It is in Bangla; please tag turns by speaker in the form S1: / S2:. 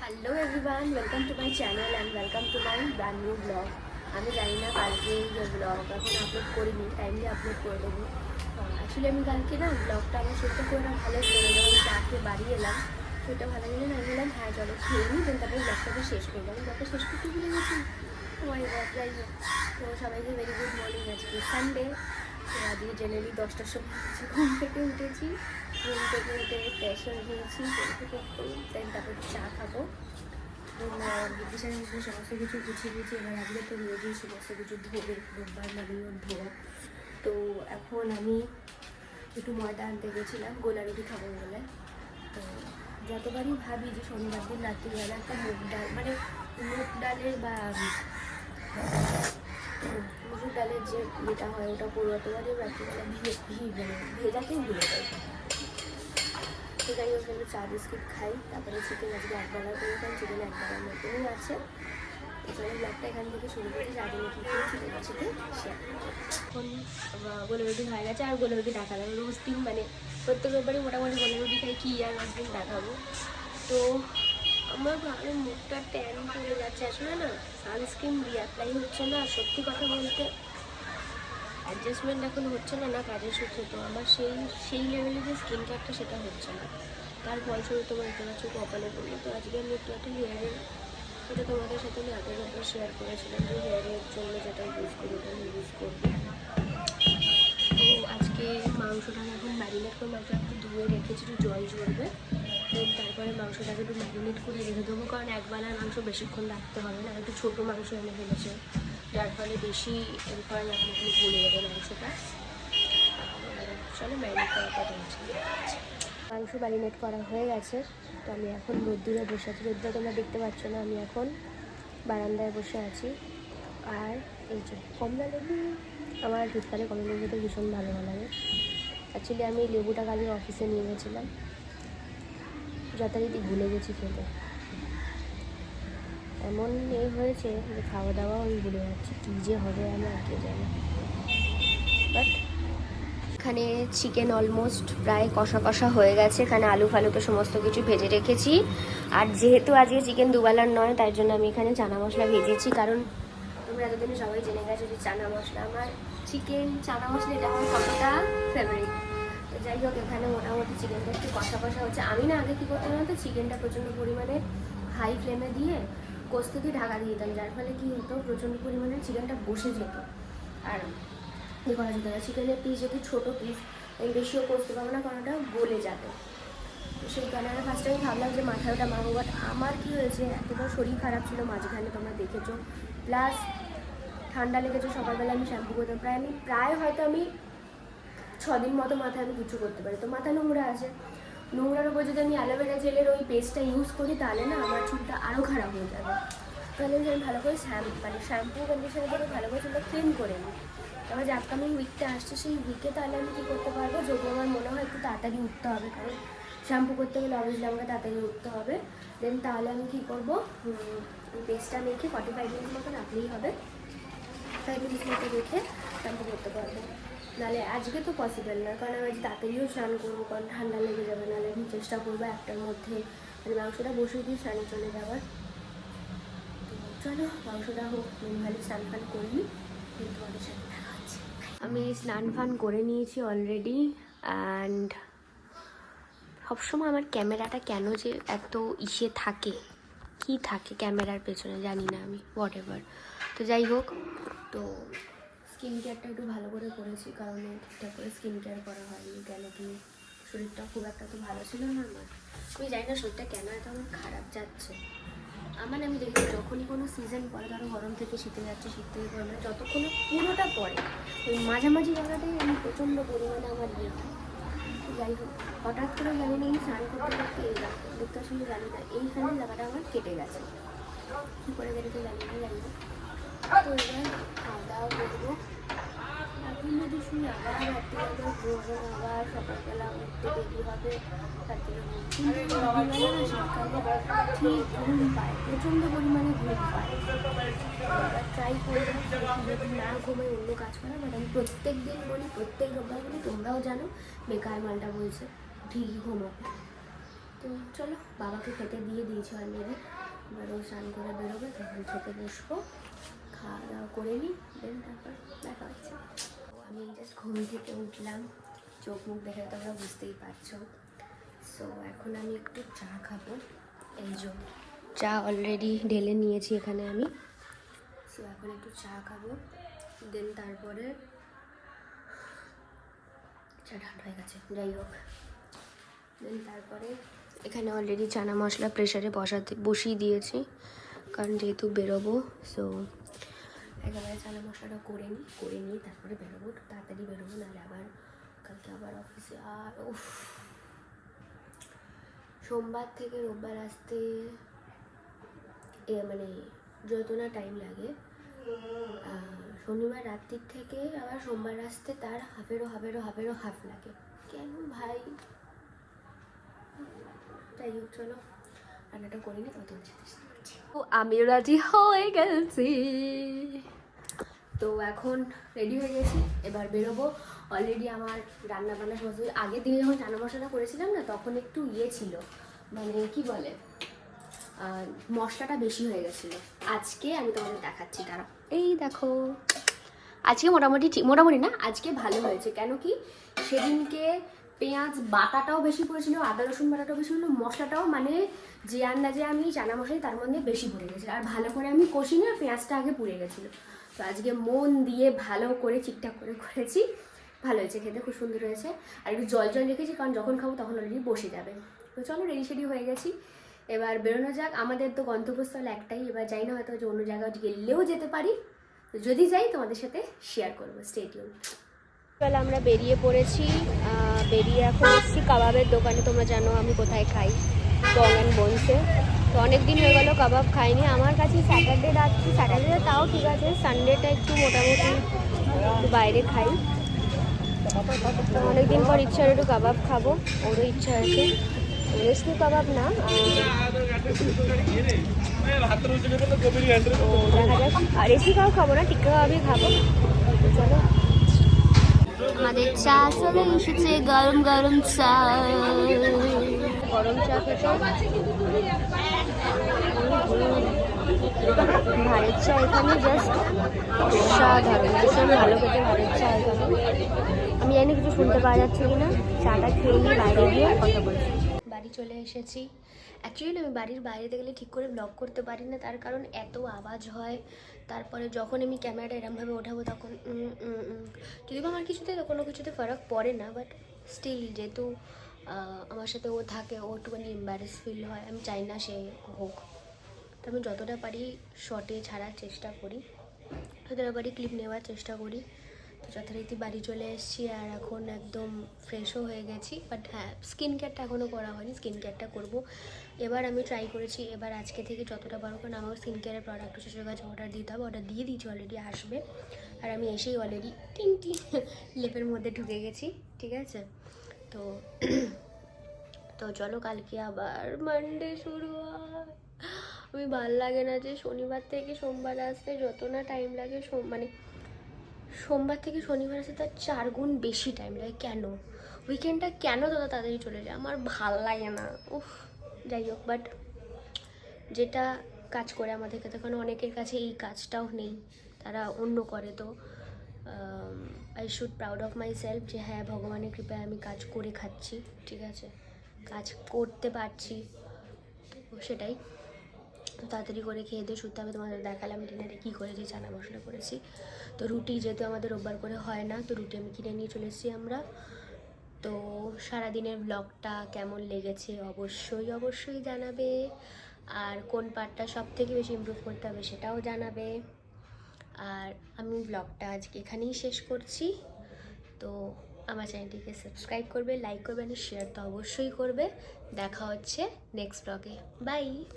S1: Hello everyone, welcome to my channel and welcome to my brand new blog. আমি জানি না কালকে যে ব্লগ এখন আপলোড করিনি, টাইমলি আপলোড করে দেবো। অ্যাকচুয়ালি আমি কালকে না ব্লগটা আমার সেটা করে না ভালো করে যখন চা খেয়ে বাড়ি এলাম, সেটা ভালো গেলে না বললাম হ্যাঁ চলো খেয়ে নিই, দেন তারপরে ব্লগটাকে শেষ করবো। আমি ব্লগটা শেষ করতে ভুলে গেছি। আমার যাই হোক, তো সবাইকে ভেরি গুড মর্নিং। আজকে সানডে, তো আজকে জেনারেলি 10টার সময় ঘুম থেকে উঠেছি। ঘুম থেকে উঠে ফ্রেশ হয়ে নিয়েছি, দেন তারপর চা খাবো। বিছানা সমস্ত কিছু গুছিয়ে দিয়েছি। এবার আজকে তো রোজই সমস্ত কিছু ধোবে, রোববার মানেই ওর ধোয়া। তো এখন আমি একটু ময়দা আনতে গেছিলাম গোলা রুটি খাবো বলে। তো যতবারই ভাবি যে শনিবার দিন রাত্রিবেলা একটা মুগ ডাল, মানে মুগ ডালের বা মুসুর ডালের যে ইয়েটা হয় ওটা করবো, অতবারই রাত্রিবেলা ভেজাতেই ভুলে যাই। তো যাই হোক, আমি চা বিস্কিট খাই, তারপরে চিকেন আজকে একবেলা করে খাই, চিকেন একবেলার মতনই আছে। তো চলো ব্লগটা এখান থেকে শুরু করি, যাদের কী করে চিকেন আছে শেয়ার করবো। এখন গোলা রুটি হয়ে গেছে, আর গোলা রুটি দেখালাম রোজ দিন, মানে প্রত্যেক রোববারই মোটামুটি গোলা রুটি খাই, কী আর রোজ দিন দেখাবো। তো আমার ভালো মুখটা ট্যান পড়ে যাচ্ছে, আসলে না সানস্ক্রিন রিঅ্যাপ্লাই হচ্ছে না। সত্যি কথা বলতে অ্যাডজাস্টমেন্ট এখন হচ্ছে না, না কাজের সূত্রে। তো আমার সেই লেভেলে যে স্কিন কেয়ারটা সেটা হচ্ছে না, তার ফলস্বরূপ তোমার দেখতে পাচ্ছ কপালে পড়লো। তো আজকে আমি একটু একটা হেয়ারের, এটা তোমাদের সাথে আমি আগের ব্যাপার শেয়ার করেছিলাম যে হেয়ারের জন্য যেটা ইউজ করি ওটা আমি ইউজ করবো। তো আজকে মাংসটাকে এখন ম্যারিনেট করে, মাংসটা একটু ধুয়ে রেখেছি, একটু জল ঝরবে, দেন তারপরে মাংসটাকে একটু ম্যারিনেট করে রেখে দেবো, কারণ একবেলার মাংস বেশিক্ষণ রাখতে হবে না। একটু ছোটো মাংস এনে ফেলেছে, যার ফলে বেশি এরপর এখন গলে যাবে মাংসটা। চলো ম্যারিনেট করার কথা হচ্ছে। মাংস ম্যারিনেট করা হয়ে গেছে। তো আমি এখন রোদ্দুরে বসে আছি, রোদ্দুরে তোমরা দেখতে পাচ্ছ না, আমি এখন বারান্দায় বসে আছি। আর এই যে কমলা লেবু, আমার শীতকালে কমলা লেবুতে ভীষণ ভালো লাগে। অ্যাকচুয়ালি আমি লেবুটা কালকে অফিসে নিয়ে গেছিলাম, যথারীতি ভুলে গেছি খেতে। এমন হয়েছে যে খাওয়া দাওয়াও আমি ভুলে যাচ্ছি, কী যে হবে আমার কে জানে। বাট এখানে চিকেন অলমোস্ট প্রায় কষা কষা হয়ে গেছে। এখানে আলু ফালু তো সমস্ত কিছু ভেজে রেখেছি। আর যেহেতু আজকে চিকেন দুবেলার নয়, তাই জন্য আমি এখানে চানা মশলা ভেজেছি, কারণ তোমরা এতদিন সবাই জেনে গেছো যে চানা মশলা আমার চিকেন চানা মশলা এটা আমার কতটা ফেভারিট। তো যাই হোক, এখানে মোটামুটি চিকেনটা একটু কষা কষা হচ্ছে। আমি না আগে কী করতাম না, তো চিকেনটা প্রচণ্ড পরিমাণে হাই ফ্লেমে দিয়ে কষতে দিয়ে ঢাকা দিয়ে দিতাম, যার ফলে কী হতো প্রচণ্ড পরিমাণে চিকেনটা বসে যেত। আর কী করা যেত না, চিকেনের পিস যদি ছোটো পিস আমি বেশিও করতে পারবো না, কারণ ওটা গলে যাবে। তো সেই কারণে আমি ফার্স্টে আমি ভাবলাম যে মাথায় ওটা মাখবো। বাট আমার কী হয়েছে, এতটা শরীর খারাপ ছিল মাঝখানে, তোমরা দেখেছো, প্লাস ঠান্ডা লেগেছে। সকালবেলা আমি শ্যাম্পু করতাম, প্রায় হয়তো আমি 6 দিন মতো মাথায় আমি কিছু করতে পারি। তো মাথা নোংরা আছে, নোংরার উপর যদি আমি অ্যালোভেরা জেলের ওই পেস্টটা ইউজ করি, তাহলে না আমার চুলটা আরও খারাপ হয়ে যাবে। তাহলে আমি ভালো করে শ্যাম্পু কন্ডিশনার করে ভালো করে চুলটা ক্লিন করে নিই। এবার যে আপকামিং উইকটা আসছে, সেই উইকে তাহলে আমি কী করতে পারবো, যদি আমার মনে হয় একটু তাড়াতাড়ি উঠতে হবে, কারণ শ্যাম্পু করতে গেলে অবভিয়াসলি আমাকে তাড়াতাড়ি উঠতে হবে। দেন তাহলে আমি কী করবো, পেস্টটা মেখে 45 মিনিট মতো রাখলেই হবে। 5 মিনিট মতো রেখে শ্যাম্পু করতে পারবো। নাহলে আজকে তো পসিবল না, কারণ আমি আজ তাড়াতাড়িও স্নান করবো, কারণ ঠান্ডা লেগে যাবে। নাহলে আমি চেষ্টা করবো একটার মধ্যে মানে মাংসটা বসিয়ে দিয়ে স্নানে চলে যাওয়ার। চলো মাংসটা হোক, মিনিমালি স্নান ফান করে নিই, কিন্তু তোমাদের সাথে দেখা হচ্ছে। আমি স্নান ফান করে নিয়েছি অলরেডি। অ্যান্ড সবসময় আমার ক্যামেরাটা কেন যে এত থাকে, কি থাকে ক্যামেরার পেছনে জানি না আমি, হোয়াট এভার। তো যাই হোক, তো স্কিন কেয়ারটা একটু ভালো করে করেছি, কারণ ঠিকঠাক করে স্কিন কেয়ার করা হয়নি। কেন কি শরীরটা খুব একটা তো ভালো ছিল না আমার। আমি জানি না শরীরটা কেন এত আমার খারাপ যাচ্ছে। আমার আমি দেখি যখনই কোনো সিজন পরে, ধরো গরম থেকে শীতে যাচ্ছে, শীত থেকে গরমে, যতক্ষণ পুরোটা পরে ওই মাঝামাঝি জায়গাটাই আমি প্রচণ্ড পরিমাণে আমার ইয়ে হয়। যাই হোক, হঠাৎ করে জানি না এই স্নান করতে করতে এই দেখতে আসলে জানি না এইখানে জায়গাটা আমার কেটে গেছে, কী করে কেটেছে জানি না। তো এবার খাওয়া দাওয়া করবো। এখন যদি শুনি আবার রাত্রিবেলা ঘুরবো, আবার সকালবেলা উঠতে দেরি হবে, রাত্রিবেলা কিন্তু দুপুরবেলা না শীতকালে ঠিক ঘুম পায়, প্রচণ্ড পরিমাণে ঘুম পায়। এবার ট্রাই করবো যদি না ঘুমাই অন্য কাজ করে। বাট আমি প্রত্যেক দিন বলি, প্রত্যেক রোববার বলি, তোমরাও জানো বেকার মালটা বলছে, ঠিকই ঘুমাবে। তো চলো, বাবাকে খেতে দিয়ে দিয়েছি অলরেডি, এবার ও স্নান করে বেরোবে, তখন খেতে বসবো, খাওয়া দাওয়া করে নিই, দেন তারপর দেখা হচ্ছে। আমি জাস্ট ঘুম থেকে উঠলাম, চোখ মুখ দেখে তোমরা বুঝতেই পারছো। সো এখন আমি একটু চা খাবো, এই যে চা অলরেডি ঢেলে নিয়েছি এখানে আমি। সো এখন একটু চা খাবো, দেন তারপরে চা ঠান্ডা হয়ে গেছে, যাই হোক। দেন তারপরে এখানে অলরেডি চানা মশলা প্রেশারে বসিয়ে দিয়েছি, কারণ যেহেতু বেরোবো। সো একেবারে চানা মশলাটা করে নিই তারপরে বেরোবো, একটু তাড়াতাড়ি বেরোবো, নাহলে আবার কালকে আবার অফিসে। আর উফ, সোমবার থেকে রোববার আসতে মানে যত না টাইম লাগে, শনিবার রাত্রির থেকে আবার সোমবার আসতে তার হাফেরও হাফ লাগে। কেন ভাই? যাই হোক, চলো রান্নাটা করে নিই, তত আমিও রাজি হয়ে গেছি। তো এখন রেডি হয়ে গেছি, এবার বেরোবো। অলরেডি আমার রান্না বান্না সমস্ত, আগের দিনে যখন চানা মশলাটা করেছিলাম না, তখন একটু ছিল, মানে কি বলে, মশলাটা বেশি হয়ে গেছিলো। আজকে আমি তোমাদের দেখাচ্ছি, তারা এই দেখো, আজকে মোটামুটি না, আজকে ভালো হয়েছে। কেন কি, সেদিনকে পেঁয়াজ বাটাটাও বেশি পড়েছিল, আদা রসুন বাটাটাও বেশি ছিল, মশলাটাও মানে যে আন্দাজে আমি চানা মশলাই তার মধ্যে বেশি পড়ে গেছিলো, আর ভালো করে আমি কষি না, পেঁয়াজটা আগে পুড়ে গেছিলো। তো আজকে মন দিয়ে ভালো করে ঠিকঠাক করে করেছি, ভালো হয়েছে, খেতে খুব সুন্দর হয়েছে। আর একটু জল রেখেছি, কারণ যখন খাবো তখন অলরেডি বসে যাবে। তো চলো, রেডি হয়ে গেছি, এবার বেরোনো যাক। আমাদের তো গন্তব্যস্থল একটাই, এবার যাই না, হয়তো যে অন্য জায়গায় গেলেও যেতে পারি, যদি যাই তোমাদের সাথে শেয়ার করবো, স্টে টিউন। তাহলে আমরা বেরিয়ে পড়েছি, বেরিয়ে এখন এসেছি কাবাবের দোকানে। তোমরা জানো আমি কোথায় খাই, বং অ্যান্ড বোনসে। তো অনেক দিন হয়ে গেলো কাবাব খাইনি। আমার কাছে স্যাটারডে রাখছি, স্যাটারডে তাও ঠিক আছে, সানডেটা একটু মোটামুটি একটু বাইরে খাই। অনেকদিন পর ইচ্ছা হলো একটু কাবাব খাবো, ওরও ইচ্ছা আছে। রেশমি কাবাব না, দেখা যাক। আর রেশমি কাবাব খাবো না, টিক্কা কাবাবই খাবো। চলো, আমাদের চা চলে এসেছে, গরম গরম চা। গরম চা খেতে ভারের চা এখানে জাস্ট অসাধারণ, ভীষণ ভালো খেতে ভারের চা এখানে। আমি জানি কিছু শুনতে পাওয়া যাচ্ছে কিনা, চাটা খেয়ে নিয়ে বাইরে গিয়ে কথা বলছি। বাড়ি চলে এসেছি। অ্যাকচুয়ালি আমি বাড়ির বাইরে গেলে ঠিক করে ব্লগ করতে পারি না, তার কারণ এত আওয়াজ হয়। তারপরে যখন আমি ক্যামেরাটা এরমভাবে ওঠাবো তখন যদিও আমার কোনো কিছুতে ফারাক পড়ে না, বাট স্টিল যেহেতু আমার সাথে ও থাকে, ও একটুখানি এম্বারেস ফিল হয়, আমি চাই না সে হোক। তো আমি যতটা পারি শর্টে ছাড়ার চেষ্টা করি, যতটা পারি ক্লিপ নেওয়ার চেষ্টা করি। তো যথারীতি বাড়ি চলে এসেছি, আর এখন একদম ফ্রেশও হয়ে গেছি। বাট হ্যাঁ, স্কিন কেয়ারটা এখনও করা হয়নি, স্কিন কেয়ারটা করবো। এবার আমি ট্রাই করেছি, এবার আজকে থেকে যতটা পারবো, কারণ আমার স্কিন কেয়ারের প্রোডাক্ট শেষের কাছে অর্ডার দিতে হবে, অর্ডার দিয়ে দিয়েছি, অলরেডি আসবে। আর আমি এসেই অলরেডি টিনটি লেপের মধ্যে ঢুকে গেছি, ঠিক আছে। তো তো চলো, কালকে আবার মানডে শুরু হয়। আমি ভাল লাগে না যে শনিবার থেকে সোমবার আসতে যত না টাইম লাগে, মানে সোমবার থেকে শনিবার আসতে তার 4 গুণ বেশি টাইম লাগে। কেন উইকেন্ডটা কেন তত তাড়াতাড়ি চলে যায়, আমার ভাল লাগে না। উফ, যাই হোক, বাট যেটা কাজ করে আমাদেরকে, তখন অনেকের কাছে এই কাজটাও নেই, তারা অন্য করে। তো I should proud of my self যে হ্যাঁ, ভগবানের কৃপায় আমি কাজ করে খাচ্ছি, ঠিক আছে, কাজ করতে পারছি। সেটাই, তাড়াতাড়ি করে খেয়ে দিয়ে শুতে হবে। তোমাদের দেখালাম ডিনারে কী করেছি, চানা মশলা করেছি। তো রুটি যেহেতু আমাদের রোববার করে হয় না, তো রুটি আমি কিনে নিয়ে চলে এসেছি আমরা। তো সারাদিনের ব্লগটা কেমন লেগেছে অবশ্যই জানাবে, আর কোন পার্টটা সব থেকে বেশি ইমপ্রুভ করতে হবে সেটাও জানাবে। আর আমি ব্লগটা আজকে এখানেই শেষ করছি। তো আমার চ্যানেলটিকে সাবস্ক্রাইব করবে, লাইক করবে, আর শেয়ার তো অবশ্যই করবে। দেখা হচ্ছে নেক্সট ব্লগে, বাই।